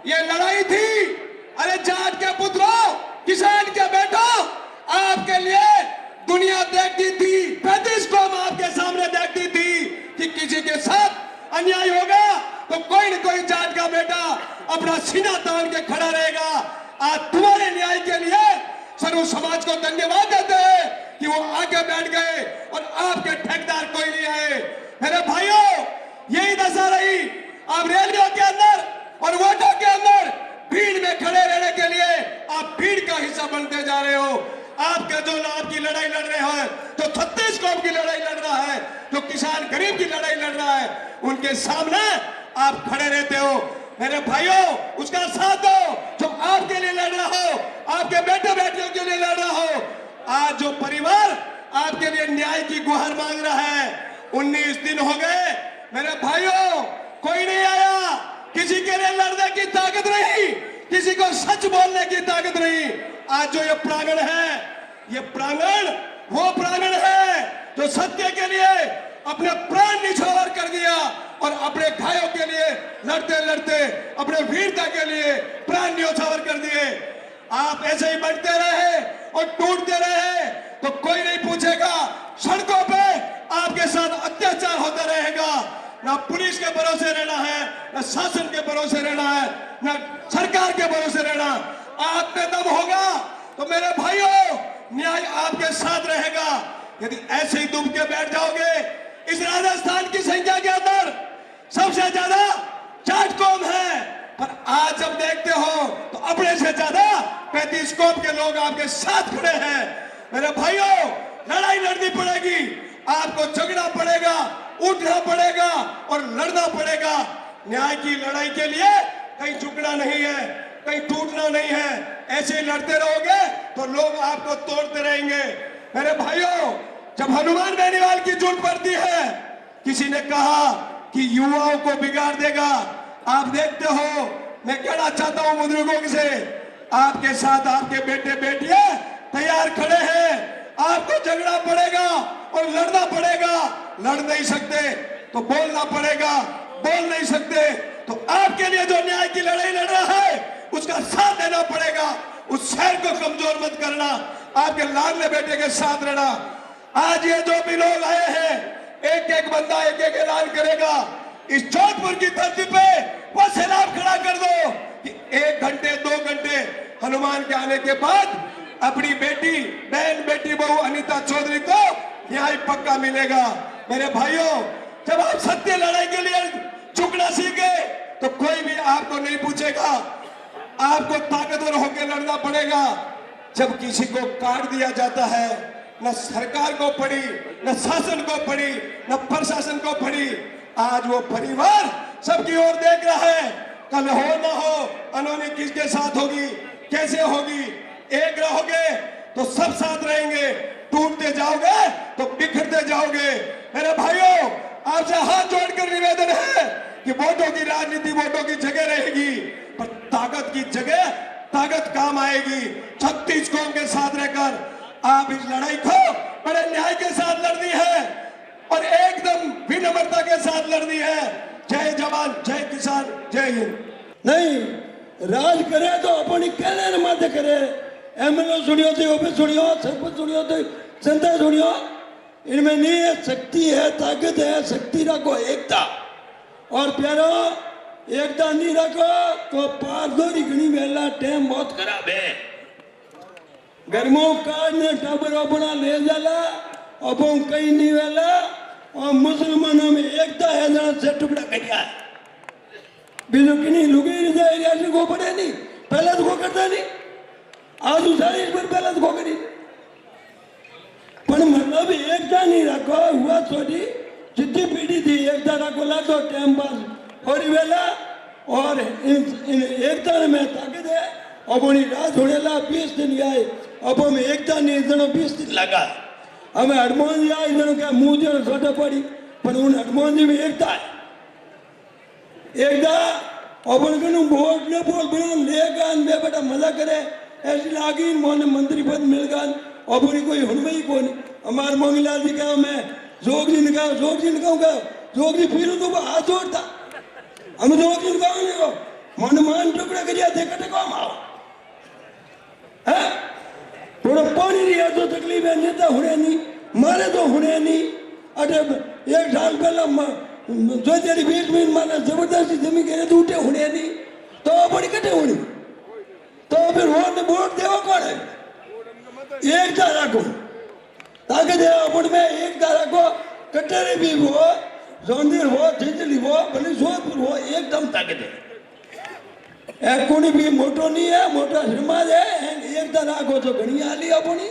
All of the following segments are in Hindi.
ये लड़ाई थी। अरे जाट के पुत्रों, किसान के बेटों, आपके लिए दुनिया देखती थी, 35 कौम आपके सामने देखती थी कि किसी के साथ अन्याय होगा तो कोई न कोई जाट का बेटा अपना सीना तान के खड़ा रहेगा। आज तुम्हारे न्याय के लिए सर्व समाज को धन्यवाद देते हैं कि वो आगे बैठ गए और आपके ठेकेदार कोई नहीं आए। मेरे भाइयों, यही दशा रही। आप रैलियों के अंदर और वोटों के अंदर भीड़ में खड़े रहने के लिए आप भीड़ का हिस्सा बनते जा रहे हो। आपके जो आपकी लड़ाई लड़ रहे हैं, तो 36 कौम की लड़ाई लड़ रहा है, जो किसान गरीब की लड़ाई लड़ रहा है, उनके सामने आप खड़े रहते हो। मेरे भाइयों, उसका साथ दो जो आपके लिए लड़ रहा हो, आपके बेटे बेटियों के लिए लड़ रहा हो। आज जो परिवार आपके लिए न्याय की गुहार मांग रहा है, 19 दिन हो गए। मेरे भाइयों, कोई नहीं आया, किसी के लिए लड़ने की ताकत नहीं, किसी को सच बोलने की ताकत नहीं। आज जो ये प्रांगण है, ये प्रांगण वो प्रांगण है जो सत्य के लिए अपने प्राण निछावर कर दिया और अपने भाइयों के लिए लड़ते लड़ते अपने वीरता के लिए प्राण न्यौछावर कर दिए। आप ऐसे ही बढ़ते रहे और टूटते रहे तो कोई नहीं पूछेगा। सड़कों पे आपके साथ अत्याचार होता रहेगा। ना पुलिस के भरोसे रहना है, ना शासन के भरोसे रहना है, ना सरकार के भरोसे रहना। आप में दम होगा तो मेरे भाइयों, न्याय आपके साथ रहेगा। यदि ऐसे ही दुब के बैठ जाओगे, इस राजस्थान की संख्या के अंदर सबसे ज्यादा जाट कौम है, पर आज जब देखते हो तो अपने से ज्यादा 35 कौम के लोग आपके साथ खड़े हैं। मेरे भाइयों, लड़ाई लड़नी पड़ेगी, आपको जगना पड़ेगा, उठना पड़ेगा और लड़ना पड़ेगा। न्याय की लड़ाई के लिए कहीं झुकना नहीं है, कहीं टूटना नहीं है। ऐसे ही लड़ते रहोगे तो लोग आपको तोड़ते रहेंगे। मेरे भाइयों, जब हनुमान बेनीवाल की जूट पड़ती है, किसी ने कहा कि युवाओं को बिगाड़ देगा। आप देखते हो, मैं कहना चाहता हूं बुजुर्गों से, आपके साथ आपके बेटे बेटियां तैयार खड़े हैं। आपको जगना पड़ेगा और लड़ना पड़ेगा। लड़ नहीं सकते तो बोलना पड़ेगा, बोल नहीं सकते तो आपके लिए जो न्याय की लड़ाई लड़ रहा है उसका साथ देना पड़ेगा। उस शहर को कमजोर मत करना, आपके लाडले बेटे के साथ रहना। आज ये जो भी लोग आए हैं, एक एक बंदा एक एक ऐलान करेगा। इस जोधपुर की धरती पे वो सैलाब खड़ा कर दो कि 1 घंटे 2 घंटे हनुमान के आने के बाद अपनी बेटी बहन बेटी बहू अनीता चौधरी को न्याय पक्का मिलेगा। मेरे भाइयों, जब आप सत्य लड़ाई के लिए झुकना सीखे तो कोई भी आपको नहीं पूछेगा। आपको ताकतवर होकर लड़ना पड़ेगा। जब किसी को काट दिया जाता है, न सरकार को पड़ी, न शासन को पड़ी, न प्रशासन को पड़ी। आज वो परिवार सबकी ओर देख रहा है। कल हो न हो अनहोनी किसके साथ होगी, कैसे होगी। एक रहोगे तो सब साथ रहेंगे, टूटते जाओगे तो बिखरते जाओगे। मेरे भाइयों, आपसे हाथ जोड़कर निवेदन है कि वोटों की राजनीति वोटों की जगह रहेगी, पर ताकत की जगह ताकत काम आएगी। 36 कौम के साथ रहकर आप इस लड़ाई को बड़े न्याय के साथ लड़नी है और एकदम विनम्रता के साथ लड़नी है। जय जवान, जय किसान, जय हिंद। नहीं राज करे तो अपनी कहने मत करे। एमएलए सुनियो थे, ओपी सुनियो, सरपंच सुनियो थे, जनता सुनियो। इनमें नहीं है शक्ति है, ताकत है। शक्ति रखो, एकता। और प्यारो, एकता नहीं रखो तो पारदोरी घनी वेला टाइम बहुत खराब है। गर्मों काज ने टाबर अपना ले जाला, अब कहीं नहीं वेला। और मुसलमानों में एकता है, जरा से टुकड़ा करिया बीजों की नहीं लुगी नहीं जाए को पड़े नहीं, पहले तो को करता नहीं। आज सारी पर पहले तो को करी, पर मतलब एकता नहीं रखो। हुआ छोटी जितनी पीढ़ी थी एकता रखो ला तो टाइम पास हो रही वेला। और एकता में ताकत है। अब उन्हीं रात होने ला 20 दिन गए, अब हम एकता नहीं जनो 20 दिन लगा। हमें हनुमान जी आए जनो क्या मुंह जो छोटा पड़ी, पर उन हनुमान जी में एकता है। एकता अपन कनु वोट न बोल बिना लेगा मैं बेटा मजा करे ऐसी लागी मोने मंत्री पद मिल गया। अब उन्हीं कोई हनुमान ही कौन हमारे मोंगलाल जी का मैं जोग जी ने कहा, जोग जी ने कहूँगा जोग जी फिर तो हाथ जोड़ता। हम जोग जी कहूँगे मनमान टुकड़ा करिया थे कटे कौन आओ है थोड़ा पानी रिया तो तकलीफ है नेता होने नहीं मारे तो होने नहीं अरे 1 साल पहले जो तेरी 20 मिनट मारे जबरदस्ती जमीन के तो उठे होने नहीं तो बड़ी कटे होनी तो फिर वोट देवा कौन है एक तारा को ताकि दे अपन में एक तारा को कटरे भी हो जोंदीर हो झिंझली हो भले जोधपुर हो एकदम ताकि दे कोई भी मोटो नहीं है मोटा समाज है एक तारा को तो घनी आली अपनी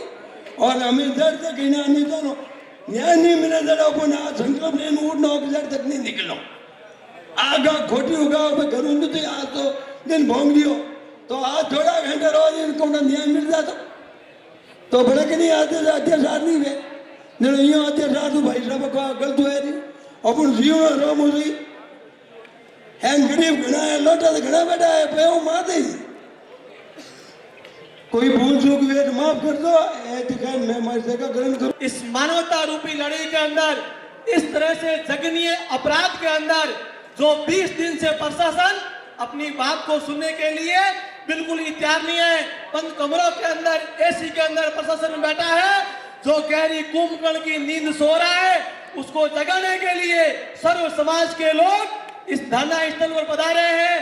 और हमें दर तक इना नहीं तो न्याय नहीं मिले दर अपन संकल्प ने उड़ना दर तक नहीं निकलो आगा खोटी होगा घर तो आज तो दिन भोंग दियो तो आज थोड़ा घंटा रोज इनको न्याय मिल जाता तो बड़े के नहीं आते अत्याचार नहीं वे नहीं यो अत्याचार तो भाई साहब का गलत है नहीं अपन जीवन रो मुझे हैंग गरीब घना है लोटा तो घना बैठा है पे माते कोई भूल चूक हुई तो माफ कर दो ऐतिकान मैं मर्जी का ग्रहण करूं इस मानवता रूपी लड़ाई के अंदर इस तरह से जघन्य अपराध के अंदर जो 20 दिन से प्रशासन अपनी बात को सुनने के लिए बिल्कुल ही तैयार नहीं है। बंद कमरों के अंदर एसी के अंदर प्रशासन बैठा है। जो गहरी कुंभकर्ण की नींद सो रहा है उसको जगाने के लिए सर्व समाज के लोग इस धरना स्थल पर पधारे हैं।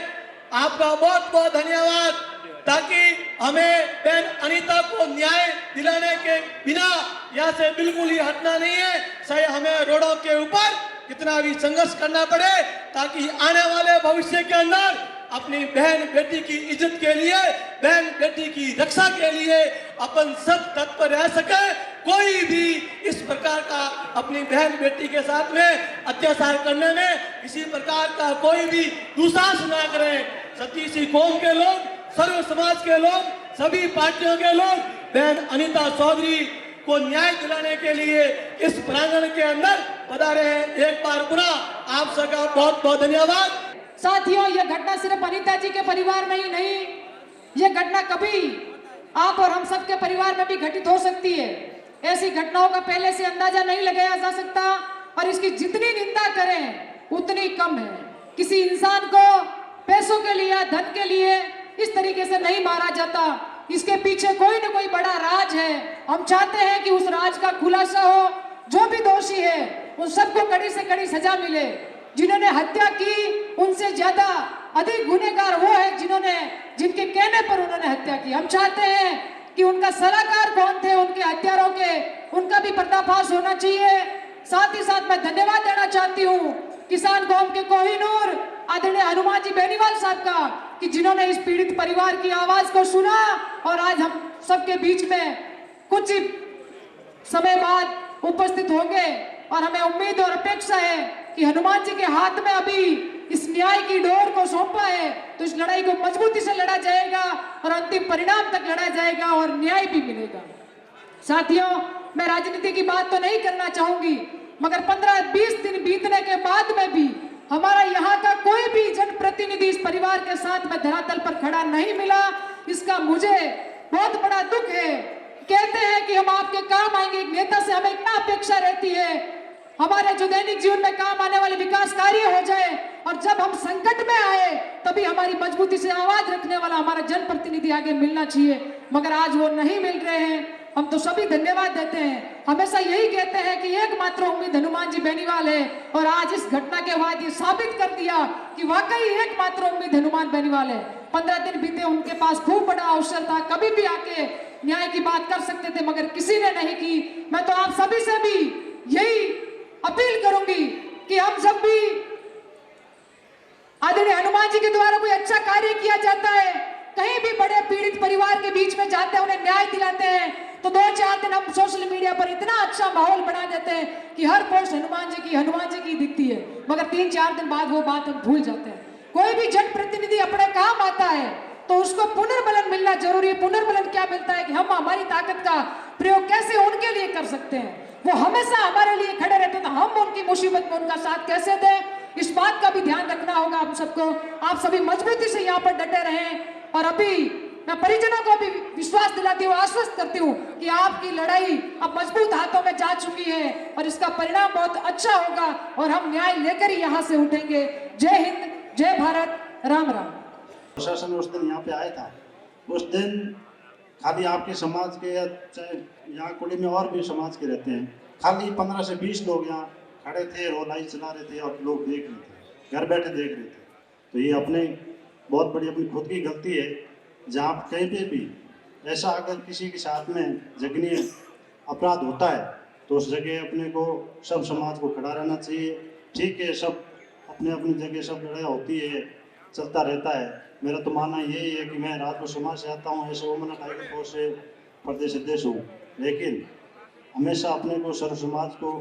आपका बहुत बहुत धन्यवाद। ताकि हमें बहन अनीता को न्याय दिलाने के बिना यहाँ से बिल्कुल ही हटना नहीं है। चाहे हमें रोडों के ऊपर कितना भी संघर्ष करना पड़े ताकि आने वाले भविष्य के अंदर अपनी बहन बेटी की इज्जत के लिए बहन बेटी की रक्षा के लिए अपन सब तत्पर रह सके। कोई भी इस प्रकार का अपनी बहन बेटी के साथ में अत्याचार करने में किसी प्रकार का कोई भी दुस्साहस न करे। सतीसी कौम के लोग सर्व समाज के लोग सभी पार्टियों के लोग बहन अनीता चौधरी को न्याय दिलाने के लिए इस प्रांगण के अंदर पधारे हैं। एक बार पुनः आप सबका बहुत बहुत धन्यवाद। साथियों, यह घटना सिर्फ अनीता जी के परिवार में ही नहीं, यह घटना कभी आप और हम सब के परिवार में भी घटित हो सकती है। ऐसी घटनाओं का पहले से अंदाजा नहीं लगाया जा सकता और इसकी जितनी निंदा करें उतनी कम है। किसी इंसान को पैसों के लिए धन के लिए इस तरीके से नहीं मारा जाता। इसके पीछे कोई न कोई बड़ा राज है। हम चाहते हैं कि उस राज का खुलासा हो। जो भी दोषी है उन सबको कड़ी से कड़ी सजा मिले। जिन्होंने हत्या की उनसे ज्यादा अधिक गुनहगार वो है जिनके कहने पर उन्होंने हत्या की। हम चाहते हैं कि उनका सलाहकार कौन थे उनके हत्यारों के, उनका भी पर्दाफाश होना चाहिए। साथ ही साथ मैं धन्यवाद देना चाहती हूँ किसान कौम के कोहिनूर आदरणीय हनुमान जी बेनीवाल साहब का कि जिन्होंने इस पीड़ित परिवार की आवाज को सुना और आज हम सबके बीच में कुछ ही समय बाद उपस्थित होंगे। और हमें उम्मीद और अपेक्षा है कि हनुमान जी के हाथ में अभी इस न्याय की डोर को सौंपा है तो इस लड़ाई को मजबूती से लड़ा जाएगा और अंतिम परिणाम तक लड़ा जाएगा और न्याय भी मिलेगा। साथियों, मैं राजनीति की बात तो नहीं करना चाहूंगी मगर 15-20 दिन बीतने के बाद में भी हमारा यहाँ का कोई भी जनप्रतिनिधि इस परिवार के साथ में धरातल पर खड़ा नहीं मिला। इसका मुझे बहुत बड़ा दुख है। कहते हैं कि हम आपके काम आएंगे, एक नेता से हमें क्या अपेक्षा रहती है हमारे जो दैनिक जीवन में काम आने वाले विकास कार्य हो जाए और जब हम संकट में आए तभी हमारी मजबूती से आवाज रखने वाला हमारा जनप्रतिनिधि आगे मिलना चाहिए, मगर आज वो नहीं मिल रहे हैं। हम तो सभी धन्यवाद देते हैं, हमेशा यही कहते हैं कि एकमात्र उम्मीद हनुमान जी बेनीवाल है और आज इस घटना के बाद ये साबित कर दिया कि वाकई एकमात्र उम्मीद हनुमान बेनीवाल है। 15 दिन बीते, उनके पास खूब बड़ा अवसर था, कभी भी आके न्याय की बात कर सकते थे मगर किसी ने नहीं की। मैं तो आप सभी से भी यही अपील करूंगी कि हम सब भी आदरणीय हनुमान जी के द्वारा कोई अच्छा कार्य किया जाता है, कहीं भी बड़े पीड़ित परिवार के बीच में जाते हैं, उन्हें न्याय दिलाते हैं तो 2-4 दिन हम सोशल मीडिया पर इतना अच्छा माहौल बना देते हैं कि हर पोस्ट हनुमान जी की दिखती है, मगर 3-4 दिन बाद वो बात हम भूल जाते हैं। कोई भी जनप्रतिनिधि अपने काम आता है तो उसको पुनर्बलन मिलना जरूरी है। पुनर्बलन क्या मिलता है कि हम हमारी ताकत का प्रयोग कैसे उनके लिए कर सकते हैं। वो हमेशा हमारे लिए खड़े रहते हैं तो हम उनकी मुसीबत में उनका साथ कैसे दें, इस बात का भी ध्यान रखना होगा आप सबको। आप सभी मजबूती से यहाँ पर डटे रहें और अभी मैं परिजनों को भी विश्वास दिलाती हूँ, आश्वस्त करती हूँ कि आपकी लड़ाई अब मजबूत हाथों में जा चुकी है और इसका परिणाम बहुत अच्छा होगा और हम न्याय लेकर ही यहाँ से उठेंगे। जय हिंद, जय भारत, राम राम। प्रशासन उस दिन यहाँ पे आया था। उस दिन खाली आपके समाज के या चाहे यहाँ कुड़ी में और भी समाज के रहते हैं, खाली 15 से 20 लोग यहाँ खड़े थे और लाइट चला रहे थे और लोग देख रहे थे, घर बैठे देख रहे थे। तो ये अपने बहुत बड़ी अपनी खुद की गलती है। जहाँ कहीं पे भी ऐसा अगर किसी के साथ में जघन्य अपराध होता है तो उस जगह अपने को सब समाज को खड़ा रहना चाहिए। ठीक है, सब अपने अपनी जगह सब लड़ाई होती है, चलता रहता है। मेरा तो मानना यही है कि मैं राजपूत समाज से आता हूँ, ऐसे वुमेन टाइगर फोर्स से प्रदेश अध्यक्ष हूँ, लेकिन हमेशा अपने को सर्व समाज को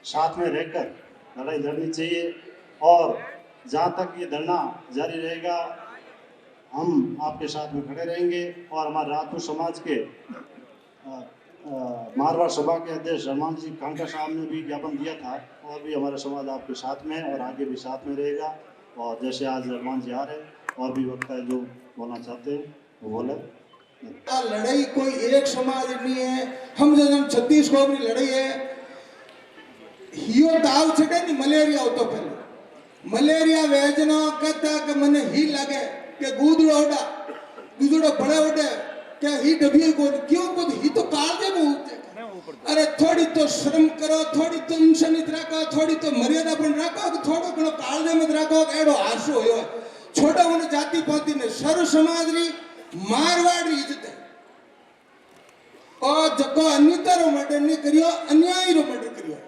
साथ में रहकर लड़ाई लड़नी चाहिए। और जहाँ तक ये धरना जारी रहेगा हम आपके साथ में खड़े रहेंगे। और हमारे राजपूत समाज के मारवाड़ सभा के अध्यक्ष हनुमान जी कांका साहब ने भी ज्ञापन दिया था, और भी हमारा समाज आपके साथ में है और आगे भी साथ में रहेगा। और जैसे आज हनुमान जी आ रहे हैं, और भी वक्ता है जो बोलना चाहते हैं वो बोले। लड़ाई कोई एक समाज नहीं है, हम जन 36 को अपनी लड़ाई है। हियो दाव छे नहीं मलेरिया होतो, पहले मलेरिया वेजना कहता कि मने ही लगे के गुदड़ो ओडा गुदड़ो बड़े ओडे क्या ही डबियो को क्यों को ही तो कालजे में उठे। अरे थोड़ी तो शर्म करो, थोड़ी तो इंसानियत रखो, थोड़ी तो मर्यादा पण रखो, थोड़ो घणो कालजे में रखो। एडो आशो होयो छोटा उन जाति पाति ने सर्व समाज री मारवाड़ री इज्जत है। और जको अन्यता रो मर्डर नहीं करियो, अन्याय रो मर्डर करियो।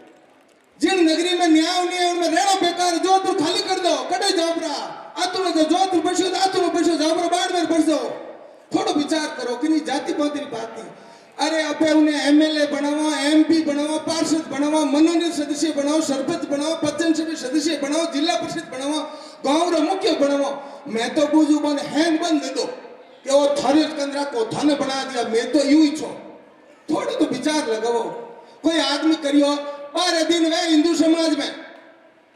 जिन नगरी में न्याय नहीं है उनमें रहना बेकार। जोधपुर खाली कर दो, कटे जाबरा आतुलो जो जोधपुर बसो आतुलो बसो जाबरा बाढ़ में बस दो। थोड़ा विचार करो कि नहीं जाति पाति री बात नहीं। अरे अबे उन्हें एमएलए बनाओ, एमपी बनाओ, पार्षद बनाओ, मनोनीत सदस्य बनाओ, सरपंच बनाओ, पंचायत समिति सदस्य बनाओ, जिला परिषद बनाओ, गांव रो मुख्य बनाओ। मैं तो बुझू बन हैंग बंद दे दो कि वो थारे कंदरा को थाने बना दिया। मैं तो यूं ही छो। थोड़ा तो विचार लगाओ। कोई आदमी करियो 12 दिन वे हिंदू समाज में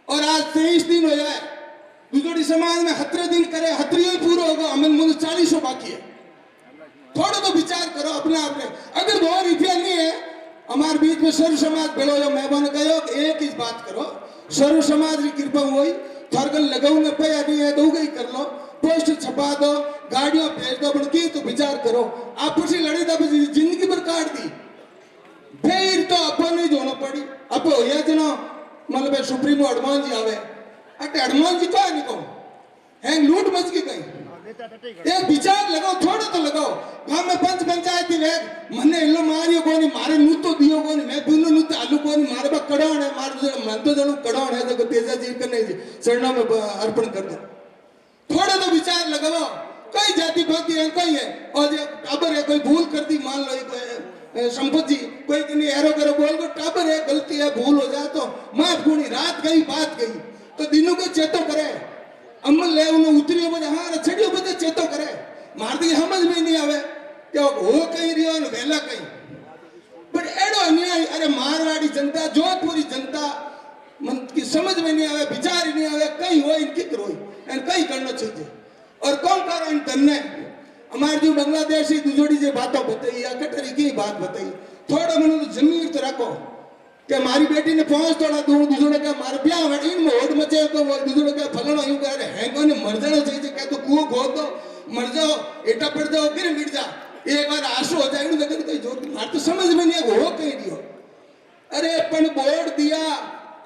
और आज 23 दिन हो जाए, दुजोड़ी समाज में 17 दिन करे, 17 पूरा होगा, हमें मुझे 40 बाकी है। थोड़ा तो विचार करो अपने आप में। अगर 2 रुपया नहीं है हमारे बीच में सर्व समाज बेड़ो जो मेहमान कहो एक ही बात करो, सर्व समाज की कृपा हुई थरगल लगाऊ ने पे नहीं है तो गई कर लो, पोस्ट छपा दो, गाड़ियों भेज दो, की तो विचार करो। आपस में लड़ी तब जिंदगी पर काट दी, फिर तो अपन नहीं जोना पड़ी। अब ये जना मतलब सुप्रीमो हनुमान जी आवे, अटे हनुमान जी तो है नहीं को हैंग लूट मच की कहीं। एक विचार लगाओ, थोड़ा तो लगाओ। गांव में पंच पंचायत वेग मने इल्लो मारियो कोनी, मारे नू तो दियो कोनी, मैं बिनु नू आलू कोनी, मारे बा कड़ाण है, मार जो मन तो जणू कड़ाण है तो तेजा जी करने शरणा में अर्पण कर दो। थोड़ा तो विचार लगाओ। कई जाति पाति है, कोई है और टाबर है, कोई भूल कर दी, मान लो कोई संपत्ति कोई नहीं एरो करो बोल को टाबर है, गलती है, भूल हो जाए तो माफ गुणी, रात गई बात गई तो दिनों को चेतो करे। अमल ले उन्हें उतरियो बजे हाँ छड़ियो बजे चेतो करे। मारती समझ में नहीं आवे क्या हो कहीं रियो न वेला कहीं। पर एडो अन्याय, अरे मारवाड़ी जनता, जोधपुरी जनता मन की समझ में नहीं आवे, विचार ही नहीं आवे, कहीं हो इनकी करो एंड कहीं करना चाहिए। और कौन करो इन करने हमारे जो बांग्लादेशी दुजोड़ी जो बातों बताई या कटरी की बात बताई, थोड़ा मन तो जमीर तो रखो कि मारी बेटी ने 5 तोड़ा दूर दूसरे का मार ब्याह है इन मोड़ मचे को वो दूसरे का फलना यूं कर हैंगो ने मर जाना चाहिए। क्या तो कुओं खोद दो, मर जाओ, एटा पड़ जाओ, फिर मिट जा, एक बार आशो हो जाए लेकिन कोई जोर मार तो समझ में नहीं हो कहीं दियो। अरे अपन बोर्ड दिया,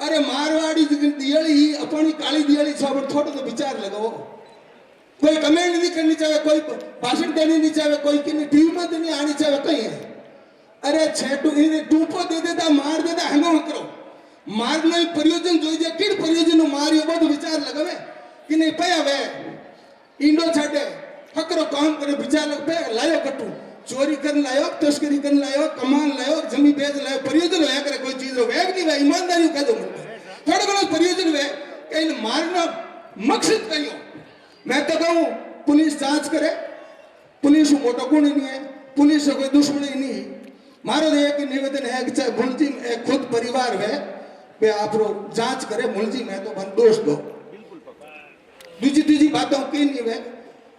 अरे मारवाड़ी दियाली अपनी काली दियाली सब थोड़ा तो विचार लगाओ। कोई कमेंट नहीं करनी चाहिए, कोई भाषण देनी नहीं चाहिए, कोई की टीवी में तो नहीं आनी चाहिए कहीं है। अरे टूपो दे देता मार देता हेंगो करो, मारना ही प्रयोजन जो किड़ प्रयोजन मारियो बहुत विचार लगावे कि नहीं पया वे इंडो छाटे हकरो काम करे विचार लग पे लायो कटू, चोरी करने लायो, तस्करी करने लायो, कमान लायो, जमी बेच लायो, प्रयोजन होया करे कोई चीज हो वेग नहीं वे ईमानदारी कह दो थोड़ा घणो प्रयोजन वे कहीं मारना मकसद कहीं हो। मैं तो कहूँ पुलिस जांच करे, पुलिस मोटो गुण नहीं है, पुलिस से कोई दुश्मनी नहीं। मारो एक निवेदन है कि मुलजिम खुद परिवार है वे आप जांच करे, मुलजिम है तो बन दोष दो। दूसरी बातों की नहीं है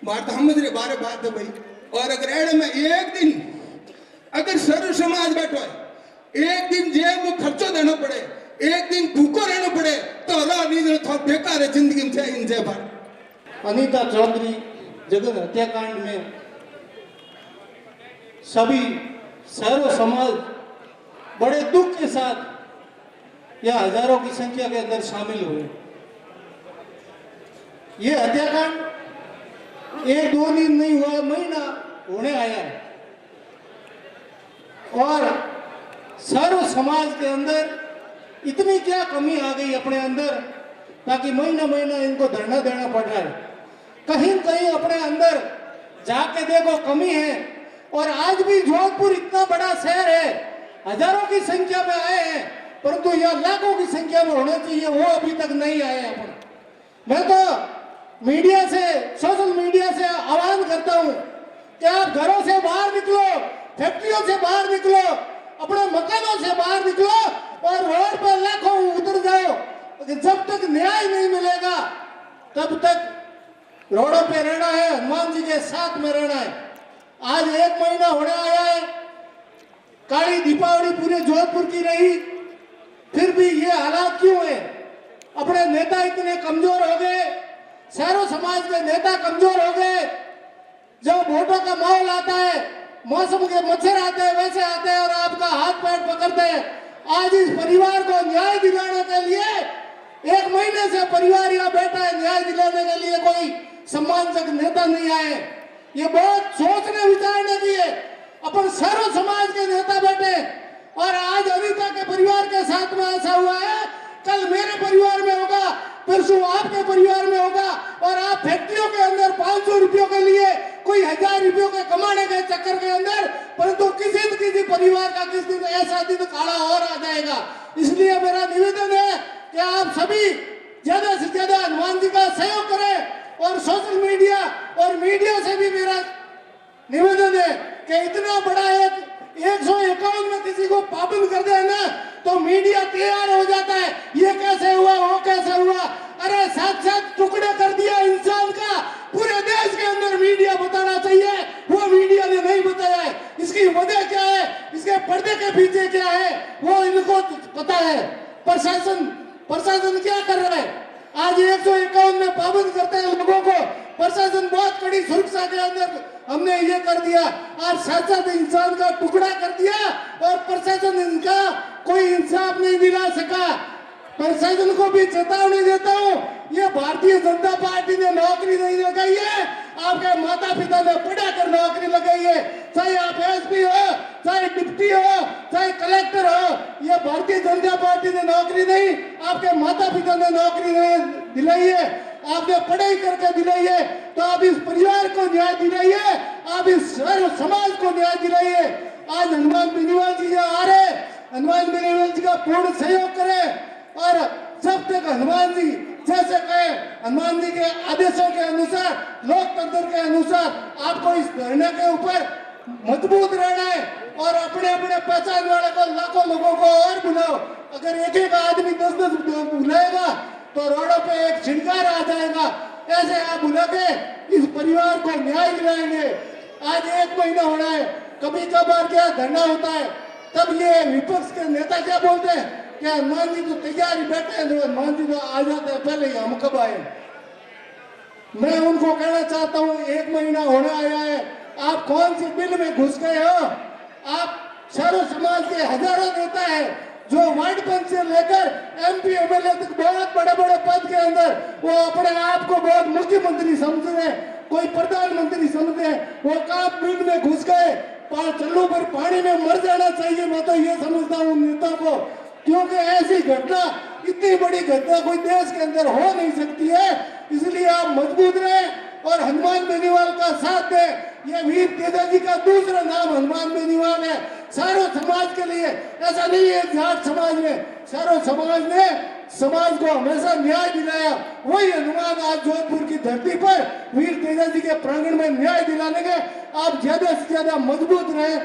बात समझ रहे बारे बात है भाई। और अगर एड में एक दिन अगर सर्व समाज बैठो है, एक दिन जेब में खर्चो देना पड़े, एक दिन भूखो रहना पड़े तो अल्लाह नहीं बेकार है जिंदगी में। इन जय भारत। अनीता चौधरी जगन हत्याकांड में सभी शहरों समाज बड़े दुख के साथ या हजारों की संख्या के अंदर शामिल हुए। ये हत्याकांड एक दो दिन नहीं हुआ, महीना होने आया है और सर्व समाज के अंदर इतनी क्या कमी आ गई अपने अंदर ताकि महीना महीना इनको धरना देना पड़ रहा है। कहीं कहीं अपने अंदर जाके देखो कमी है। और आज भी जोधपुर इतना बड़ा शहर है, हजारों की संख्या में आए हैं, परंतु यह लाखों की संख्या में होना चाहिए, वो अभी तक नहीं आए अपन। मैं तो मीडिया से, सोशल मीडिया से आह्वान करता हूं कि आप घरों से बाहर निकलो, फैक्ट्रियों से बाहर निकलो, अपने मकानों से बाहर निकलो और रोड पर लाखों उतर जाओ। जब तक न्याय नहीं मिलेगा तब तक रोडों पे रहना है, हनुमान जी के साथ में रहना है। आज 1 महीना होने आया है, काली दीपावली पूरे जोधपुर की रही, फिर भी ये हालात क्यों है? अपने नेता इतने कमजोर हो गए, शहरों समाज के नेता कमजोर हो गए। जब वोटों का माहौल आता है, मौसम के मच्छर आते हैं वैसे आते हैं और आपका हाथ पैर पकड़ते हैं। आज इस परिवार को न्याय दिलाने के लिए 1 महीने से परिवार यहाँ बैठा है, न्याय दिलाने के लिए कोई सम्मानजनक नेता नहीं आए। ये बहुत सोचने विचारने की है। अपन सर्व समाज के नेता बैठे और आज अनिता के परिवार के साथ में ऐसा हुआ है, कल मेरे परिवार में होगा, परसों आपके परिवार में होगा। और आप फैक्ट्रियों के अंदर 500 रुपयों के लिए, कोई 1000 रुपयों के कमाने के चक्कर के अंदर, परंतु किसी न किसी परिवार का किस दिन ऐसा दिन काला और आ जाएगा। इसलिए मेरा निवेदन है कि आप सभी ज्यादा से ज्यादा हनुमान जी का सहयोग करें और सोशल मीडिया और मीडिया से भी मेरा निवेदन है कि इतना बड़ा एक 151 में किसी को पाबंद कर देना तो मीडिया तैयार हो जाता है, ये कैसे हुआ, वो कैसे हुआ। अरे साथ साथ टुकड़े कर दिया इंसान का, पूरे देश के अंदर मीडिया बताना चाहिए, वो मीडिया ने नहीं बताया है। इसकी वजह क्या है, इसके पर्दे के पीछे क्या है, वो इनको पता है। प्रशासन क्या कर रहा है? आज 151 में पाबंद करते हैं लोगों को। प्रशासन बहुत कड़ी सुरक्षा के अंदर हमने ये कर दिया और साथ साथ इंसान का टुकड़ा कर दिया और प्रशासन इनका कोई इंसाफ नहीं दिला सका। प्रशासन को भी चेतावनी देता हूँ, ये भारतीय जनता पार्टी ने नौकरी नहीं लगाई है, आपके माता पिता ने पढ़ा कर नौकरी लगाई है। चाहे आप एसपी हो, चाहे डिप्टी हो, चाहे कलेक्टर हो, ये भारतीय जनता पार्टी ने नौकरी नहीं, आपके माता पिता ने नौकरी नहीं दिलाई है, आपने पढ़ाई करके दिलाई है। तो आप इस परिवार को न्याय दिलाइए, आप इस सर्व समाज को न्याय दिलाइए। आज हनुमान बेनीवाल जी आ रहे, हनुमान बेनीवाल जी का पूर्ण सहयोग करें और जब तक हनुमान जी जैसे कहे, हनुमान जी के आदेशों के अनुसार, लोकतंत्र के अनुसार आपको इस धरने के ऊपर मजबूत रहना है और अपने अपने पहचान वाले को, लाखों लोगों को और बुलाओ। अगर एक एक आदमी 10-10 बुलाएगा तो रोडों पे एक छिड़कार आ जाएगा। ऐसे आप बुला के इस परिवार को न्याय दिलाएंगे। आज 1 महीना हो रहा है, कभी कभार क्या धरना होता है, तब ये विपक्ष के नेता क्या बोलते हैं कि हनुमान जी तो तैयार ही बैठे हैं, हनुमान जी तो आ जाते हैं, पहले ही हम कब आए। मैं उनको कहना चाहता हूँ, 1 महीना होने आया है, आप कौन सी बिल में घुस गए हो? आप सर्व समाज के हजारों नेता है जो वार्ड पंच से लेकर MP MLA तक बहुत बड़े बड़े पद के अंदर वो अपने आप को बहुत मुख्यमंत्री समझते हैं, कोई प्रधानमंत्री समझते हैं, वो काम बिल में घुस गए। चल्लू पर पानी में मर जाना चाहिए, मैं तो ये समझता हूँ नेता को, क्योंकि ऐसी घटना, इतनी बड़ी घटना कोई देश के अंदर हो नहीं सकती है। इसलिए आप मजबूत रहें और हनुमान बेनीवाल का साथ दें। ये वीर तेजा जी का दूसरा नाम हनुमान बेनीवाल है। सारों समाज के लिए ऐसा नहीं है जाट समाज में, सारों समाज ने समाज को हमेशा न्याय दिलाया। वही हनुमान आज जोधपुर की धरती पर वीर तेजा जी के प्रांगण में न्याय दिलाने के आप ज्यादा से ज्यादा मजबूत रहें।